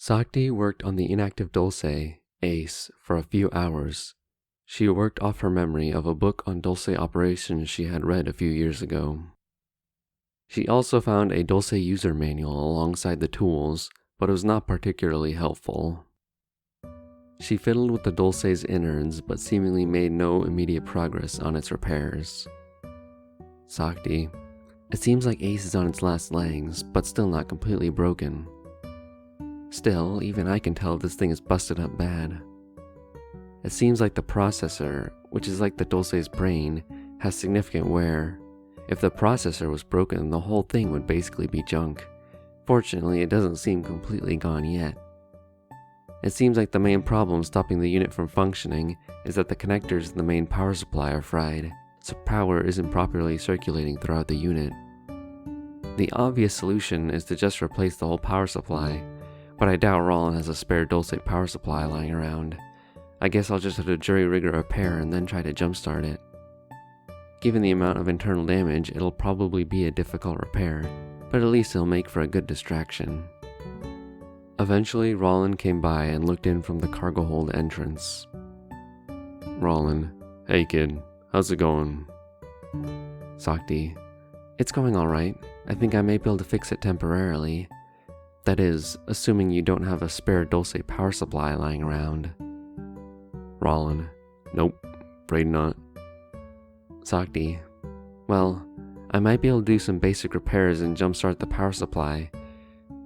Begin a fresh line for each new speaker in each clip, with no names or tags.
Sakti worked on the inactive Dulce, Ace, for a few hours. She worked off her memory of a book on Dulce operations she had read a few years ago. She also found a Dulce user manual alongside the tools, but it was not particularly helpful. She fiddled with the Dulce's innards, but seemingly made no immediate progress on its repairs. Sakti. It seems like Ace is on its last legs, but still not completely broken. Still, even I can tell this thing is busted up bad. It seems like the processor, which is like the Dulce's brain, has significant wear. If the processor was broken, the whole thing would basically be junk. Fortunately, it doesn't seem completely gone yet. It seems like the main problem stopping the unit from functioning is that the connectors in the main power supply are fried, so power isn't properly circulating throughout the unit. The obvious solution is to just replace the whole power supply, but I doubt Roland has a spare Dulce power supply lying around. I guess I'll just have to jury-rig a repair and then try to jumpstart it. Given the amount of internal damage, it'll probably be a difficult repair, but at least it'll make for a good distraction. Eventually, Roland came by and looked in from the cargo hold entrance. Roland. Hey kid, how's it going? Sakti. It's going alright. I think I may be able to fix it temporarily. That is, assuming you don't have a spare Dulce power supply lying around. Roland. Nope, afraid not. Sakti. Well, I might be able to do some basic repairs and jumpstart the power supply,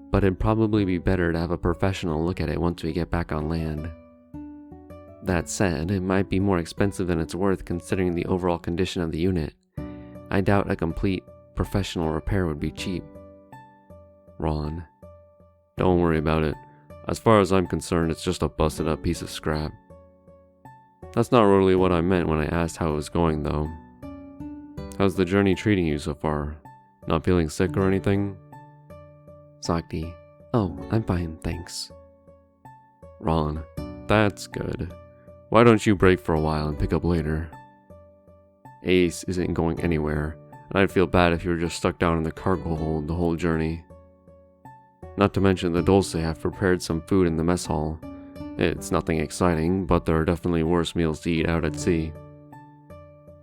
but it'd probably be better to have a professional look at it once we get back on land. That said, it might be more expensive than it's worth considering the overall condition of the unit. I doubt a complete professional repair would be cheap. Roland. Don't worry about it. As far as I'm concerned, it's just a busted up piece of scrap. That's not really what I meant when I asked how it was going, though. How's the journey treating you so far? Not feeling sick or anything? Sakti. Oh, I'm fine, thanks. Roland. That's good. Why don't you break for a while and pick up later? Ace isn't going anywhere, and I'd feel bad if you were just stuck down in the cargo hold the whole journey. Not to mention the Dulce have prepared some food in the mess hall. It's nothing exciting, but there are definitely worse meals to eat out at sea.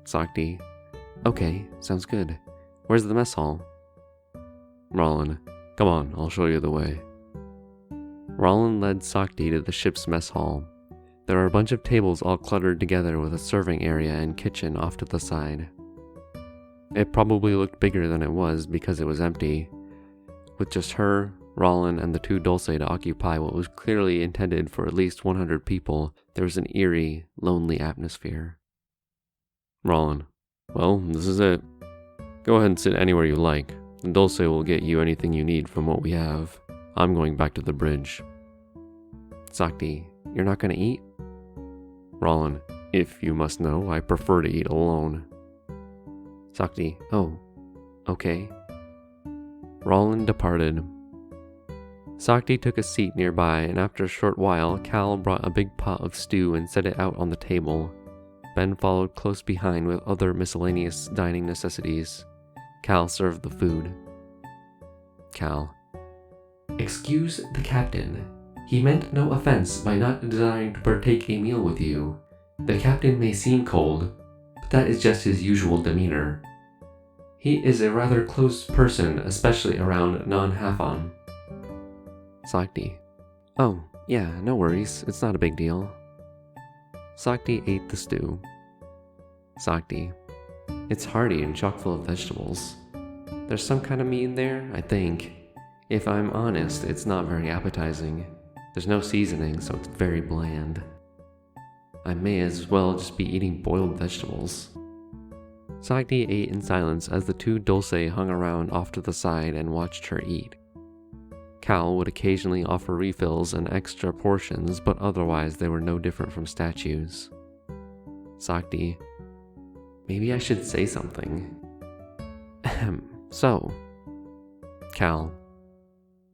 Sakti. Okay, sounds good. Where's the mess hall? Roland. Come on, I'll show you the way. Roland led Sakti to the ship's mess hall. There are a bunch of tables all cluttered together with a serving area and kitchen off to the side. It probably looked bigger than it was because it was empty. With just her, Roland, and the two Dulce to occupy what was clearly intended for at least 100 people, there was an eerie, lonely atmosphere. Roland. Well, this is it. Go ahead and sit anywhere you like. The Dulce will get you anything you need from what we have. I'm going back to the bridge. Sakti. You're not gonna eat? Roland. If you must know, I prefer to eat alone. Sakti. Oh, okay. Roland departed. Sakti took a seat nearby, and after a short while, Cal brought a big pot of stew and set it out on the table. Ben followed close behind with other miscellaneous dining necessities. Cal served the food. Cal. Excuse the captain. He meant no offense by not desiring to partake a meal with you. The captain may seem cold, but that is just his usual demeanor. He is a rather closed person, especially around non-Hafon. Sakti. Oh, yeah, no worries. It's not a big deal. Sakti ate the stew. Sakti. It's hearty and chock full of vegetables. There's some kind of meat in there, I think. If I'm honest, it's not very appetizing. There's no seasoning, so it's very bland. I may as well just be eating boiled vegetables. Sakti ate in silence as the two Dulce hung around off to the side and watched her eat. Cal would occasionally offer refills and extra portions, but otherwise they were no different from statues. Sakti. Maybe I should say something. Ahem. So. Cal.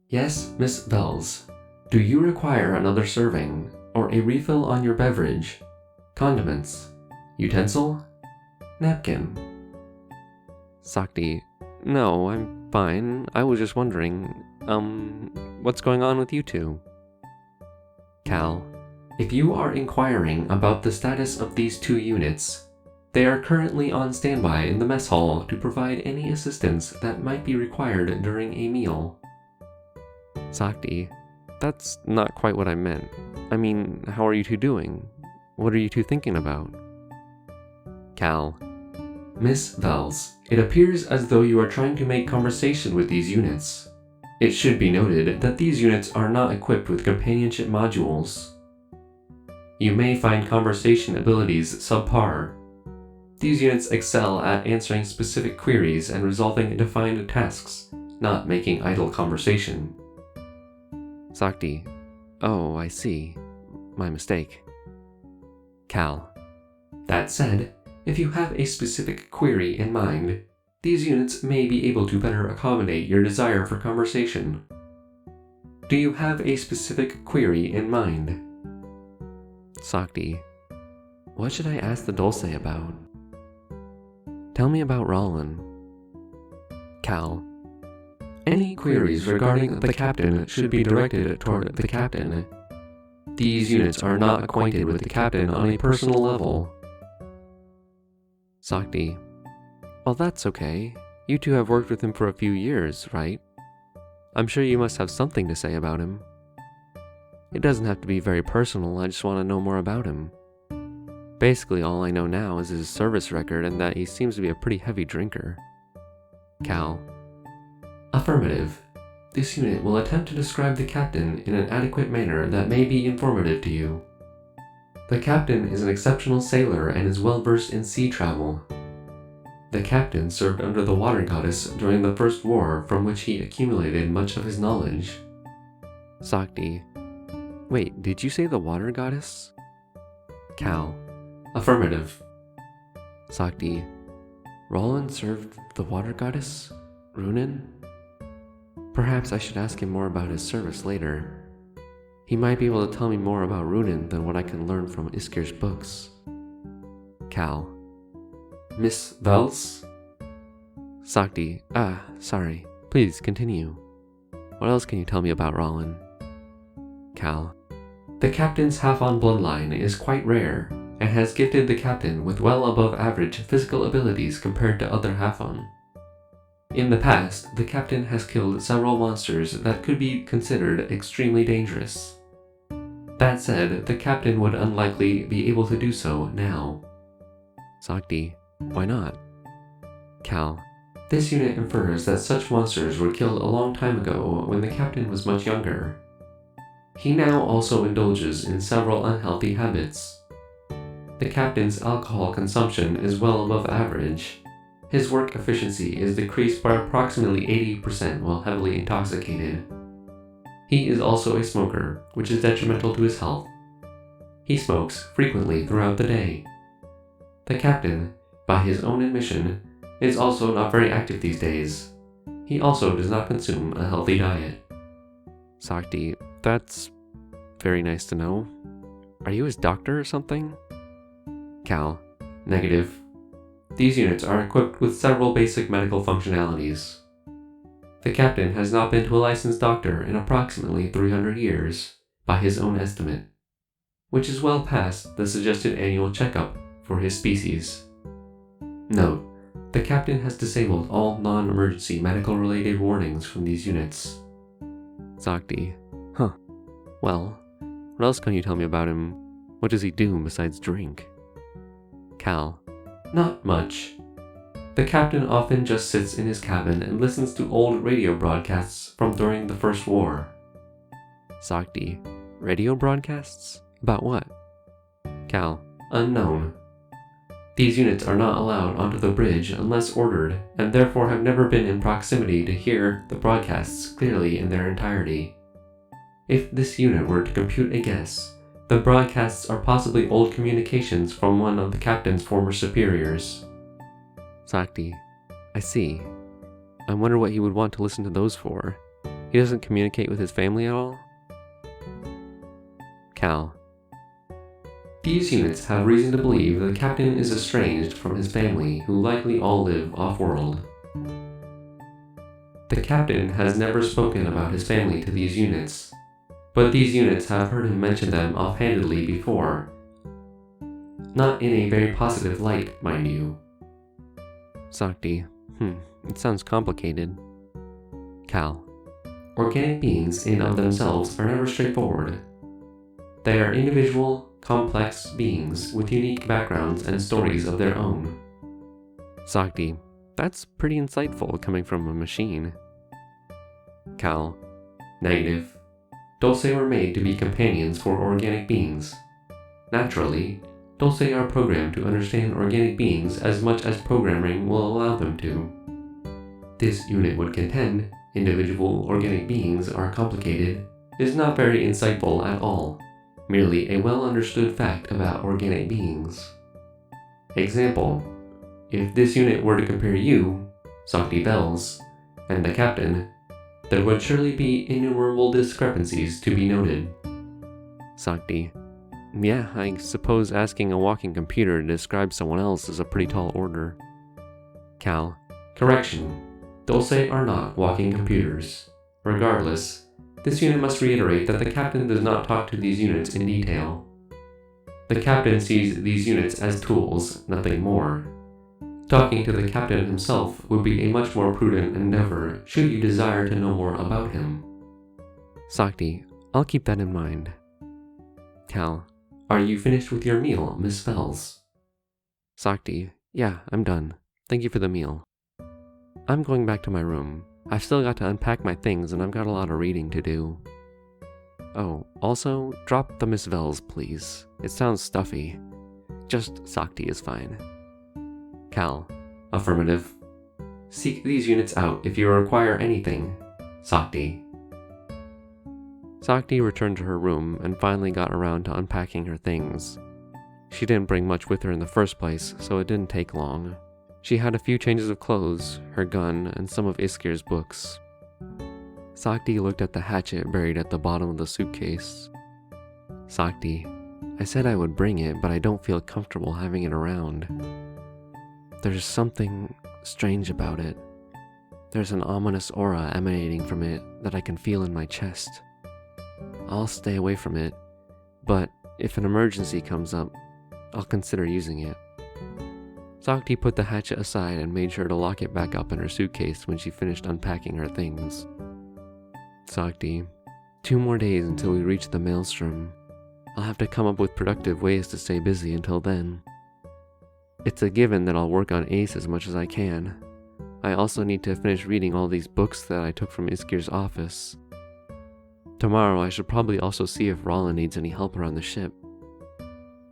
Yes, Miss Bells. Do you require another serving, or a refill on your beverage? Condiments? Utensil? Napkin? Sakti. No, I'm fine. I was just wondering, what's going on with you two? Cal, if you are inquiring about the status of these 2 units, they are currently on standby in the mess hall to provide any assistance that might be required during a meal. Sakti, that's not quite what I meant. I mean, how are you 2 doing? What are you 2 thinking about? Cal, Miss Vels, it appears as though you are trying to make conversation with these units. It should be noted that these units are not equipped with companionship modules. You may find conversation abilities subpar. These units excel at answering specific queries and resolving defined tasks, not making idle conversation. Sakti, oh, I see. My mistake. Cal, that said, if you have a specific query in mind, these units may be able to better accommodate your desire for conversation. Do you have a specific query in mind? Sakti, what should I ask the Dulce about? Tell me about Rollin. Cal, any queries regarding the captain should be directed toward the captain. These units are not acquainted with the captain on a personal level. Sakti, well, that's okay. You 2 have worked with him for a few years, right? I'm sure you must have something to say about him. It doesn't have to be very personal, I just want to know more about him. Basically, all I know now is his service record and that he seems to be a pretty heavy drinker. Cal, affirmative. This unit will attempt to describe the captain in an adequate manner that may be informative to you. The captain is an exceptional sailor and is well versed in sea travel. The captain served under the water goddess during the First War, from which he accumulated much of his knowledge. Sakti, wait, did you say the water goddess? Cal, affirmative. Sakti, Roland served the water goddess? Runin? Perhaps I should ask him more about his service later. He might be able to tell me more about Runin than what I can learn from Iskir's books. Cal, Miss Vels? Sakti, sorry. Please continue. What else can you tell me about Rollin? Cal, the captain's half-on bloodline is quite rare, and has gifted the captain with well above average physical abilities compared to other half-on. In the past, the captain has killed several monsters that could be considered extremely dangerous. That said, the captain would unlikely be able to do so now. Sakti, why not? Cal, this unit infers that such monsters were killed a long time ago when the captain was much younger. He now also indulges in several unhealthy habits. The captain's alcohol consumption is well above average. His work efficiency is decreased by approximately 80% while heavily intoxicated. He is also a smoker, which is detrimental to his health. He smokes frequently throughout the day. The captain, by his own admission, is also not very active these days. He also does not consume a healthy diet. Sakti, that's very nice to know. Are you his doctor or something? Cal, negative. These units are equipped with several basic medical functionalities. The captain has not been to a licensed doctor in approximately 300 years, by his own estimate, which is well past the suggested annual checkup for his species. Note, the captain has disabled all non-emergency medical-related warnings from these units. Sakti, well, what else can you tell me about him? What does he do besides drink? Cal, not much. The captain often just sits in his cabin and listens to old radio broadcasts from during the First War. Sakti, radio broadcasts? About what? Cal, unknown. These units are not allowed onto the bridge unless ordered, and therefore have never been in proximity to hear the broadcasts clearly in their entirety. If this unit were to compute a guess, the broadcasts are possibly old communications from one of the captain's former superiors. Sakti, I see. I wonder what he would want to listen to those for. He doesn't communicate with his family at all? Cal, these units have reason to believe the captain is estranged from his family, who likely all live off-world. The captain has never spoken about his family to these units. but these units have heard him mention them offhandedly before. Not in a very positive light, mind you. Sakti, it sounds complicated. Cal, organic beings in of themselves are never straightforward. They are individual, complex beings with unique backgrounds and stories of their own. Sakti, that's pretty insightful coming from a machine. Cal, negative. Dulce were made to be companions for organic beings. Naturally, Dulce are programmed to understand organic beings as much as programming will allow them to. This unit would contend individual organic beings are complicated is not very insightful at all, merely a well-understood fact about organic beings. Example, if this unit were to compare you, Sakti Bells, and the captain, there would surely be innumerable discrepancies to be noted. Sakti, yeah, I suppose asking a walking computer to describe someone else is a pretty tall order. Cal, correction. Dulce are not walking computers. Regardless, this unit must reiterate that the captain does not talk to these units in detail. The captain sees these units as tools, nothing more. Talking to the captain himself would be a much more prudent endeavor should you desire to know more about him. Sakti, I'll keep that in mind. Cal, are you finished with your meal, Miss Fells? Sakti, yeah, I'm done. Thank you for the meal. I'm going back to my room. I've still got to unpack my things and I've got a lot of reading to do. Oh, also, drop the Miss Vels, please. It sounds stuffy. Just Sakti is fine. Cal, affirmative. Seek these units out if you require anything. Sakti. Sakti returned to her room and finally got around to unpacking her things. She didn't bring much with her in the first place, so it didn't take long. She had a few changes of clothes, her gun, and some of Iskir's books. Sakti looked at the hatchet buried at the bottom of the suitcase. Sakti, I said I would bring it, but I don't feel comfortable having it around. There's something strange about it. There's an ominous aura emanating from it that I can feel in my chest. I'll stay away from it, but if an emergency comes up, I'll consider using it. Sakti put the hatchet aside and made sure to lock it back up in her suitcase when she finished unpacking her things. Sakti, 2 more days until we reach the maelstrom. I'll have to come up with productive ways to stay busy until then. It's a given that I'll work on Ace as much as I can. I also need to finish reading all these books that I took from Iskir's office. Tomorrow I should probably also see if Rollin needs any help around the ship.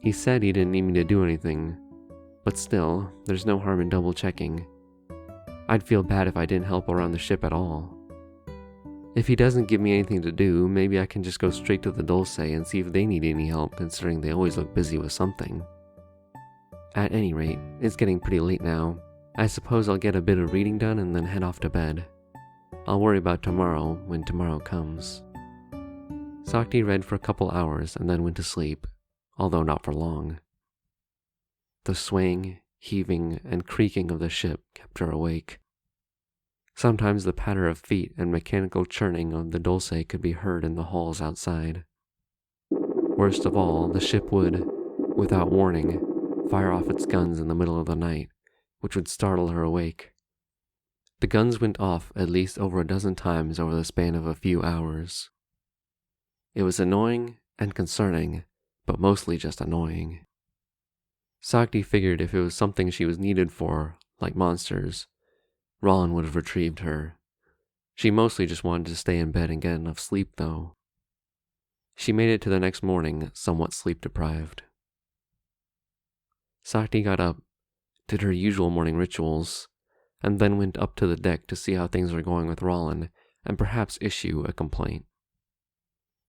He said he didn't need me to do anything, but still, there's no harm in double checking. I'd feel bad if I didn't help around the ship at all. If he doesn't give me anything to do, maybe I can just go straight to the Dulce and see if they need any help, considering they always look busy with something. At any rate, it's getting pretty late now. I suppose I'll get a bit of reading done and then head off to bed. I'll worry about tomorrow when tomorrow comes. Sakti read for a couple hours and then went to sleep, although not for long. The swaying, heaving, and creaking of the ship kept her awake. Sometimes the patter of feet and mechanical churning of the Dulce could be heard in the halls outside. Worst of all, the ship would, without warning, fire off its guns in the middle of the night, which would startle her awake. The guns went off at least over a dozen times over the span of a few hours. It was annoying and concerning, but mostly just annoying. Sakti figured if it was something she was needed for, like monsters, Rollin would have retrieved her. She mostly just wanted to stay in bed and get enough sleep, though. She made it to the next morning, somewhat sleep-deprived. Sakti got up, did her usual morning rituals, and then went up to the deck to see how things were going with Rollin and perhaps issue a complaint.